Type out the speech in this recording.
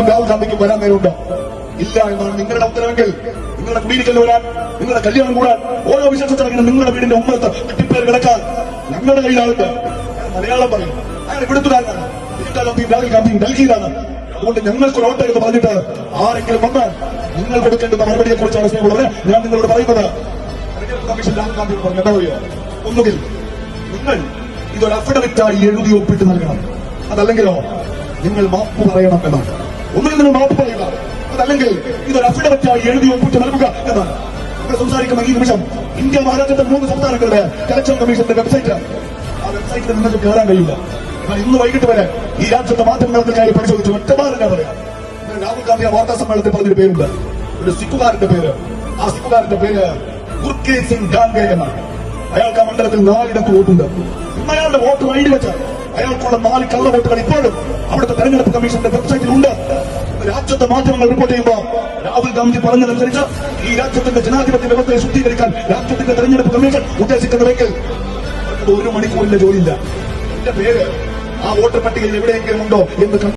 രാഹുൽ ഗാന്ധിക്കും വരാൻ നേരമുണ്ട്. ഇല്ല എന്നാണ് നിങ്ങളുടെ ഉത്തരവെങ്കിൽ നിങ്ങളുടെ കുടിയിരിക്കൽ വരാൻ, നിങ്ങളുടെ കല്യാണം കൂടാൻ, ഓരോ വിശേഷ ചടങ്ങിനും നിങ്ങളുടെ വീടിന്റെ ഉമ്മത്ത് വെട്ടിപ്പേർ കിടക്കാൻ ഞങ്ങളുടെ കയ്യിലാളുണ്ട്. മലയാളം പറയും, അയാൾ ഇവിടുത്തുകാരനാണ്. രാഹുൽ ഗാന്ധിയും ഡൽഹിയിലാണ്. അതുകൊണ്ട് ഞങ്ങൾക്ക് വോട്ട് എന്ന് പറഞ്ഞിട്ട് ആരെങ്കിലും വന്നാൽ നിങ്ങൾ കൊടുക്കേണ്ടുന്ന മറുപടിയെ കുറിച്ചാണ് സ്നേഹമുള്ളവരെ ഞാൻ നിങ്ങളോട് പറയുന്നത്. കമ്മീഷൻ രാഹുൽ ഗാന്ധിയോട് പറഞ്ഞു, എന്താ പറയുക, ഒന്നുകിൽ നിങ്ങൾ ഇതൊരു അഫിഡവിറ്റായി എഴുതി ഒപ്പിട്ട് നൽകണം, അതല്ലെങ്കിലോ നിങ്ങൾ മാപ്പ് പറയണം എന്നാണ്. ഒന്നുകിൽ നിങ്ങൾ മാപ്പ് പറയുക, അതല്ലെങ്കിൽ ഇതൊരു അഫിഡവിറ്റായി എഴുതി ഒപ്പിട്ട് നൽകുക എന്നാണ്. നമ്മൾ സംസാരിക്കുന്ന ഈ നിമിഷം ഇന്ത്യ മഹാരാജ്യത്തെ 3 സംസ്ഥാനങ്ങളുടെ ഇലക്ഷൻ കമ്മീഷന്റെ വെബ്സൈറ്റ്, ആ വെബ്സൈറ്റിൽ നിങ്ങൾക്ക് കയറാൻ കഴിയില്ല. എന്നാൽ ഇന്ന് വൈകിട്ട് വരെ ഈ രാജ്യത്തെ മാധ്യമങ്ങൾക്ക് കാര്യം പരിശോധിച്ചു ഒറ്റമാരും ഞാൻ പറയാം. രാഹുൽ ഗാന്ധി ആ വാർത്താ സമ്മേളനത്തിൽ പറഞ്ഞൊരു പേരുണ്ട്, ഒരു സിഖുകാരന്റെ പേര്. ആ സിഖുകാരന്റെ പേര് ഗുർകേത് സിംഗ് ഡാൻഗെ എന്നാണ്. അയാൾക്ക് ആ മണ്ഡലത്തിൽ 4 വോട്ടുണ്ട്. ഇന്ന് അയാളുടെ വോട്ട് ഐഡി വെച്ച് അയാൾക്കുള്ള 4 കള്ള വോട്ടുകൾ ഇപ്പോഴും അവിടുത്തെ തെരഞ്ഞെടുപ്പ് കമ്മീഷന്റെ വെബ്സൈറ്റിലുണ്ട്. രാജ്യത്തെ മാധ്യമങ്ങൾ റിപ്പോർട്ട് ചെയ്യുമ്പോൾ രാഹുൽ ഗാന്ധി പറഞ്ഞതനുസരിച്ച് ഈ രാജ്യത്തിന്റെ ജനാധിപത്യ വ്യവസ്ഥയെ ശുദ്ധീകരിക്കാൻ രാജ്യത്തിന്റെ തെരഞ്ഞെടുപ്പ് കമ്മീഷൻ ഉദ്ദേശിക്കുന്നുവെങ്കിൽ 1 മണിക്കൂറിന്റെ ജോലിയില്ല. എന്റെ പേര് ആ വോട്ടർ പട്ടികയിൽ എവിടെയെങ്കിലും ഉണ്ടോ എന്ന്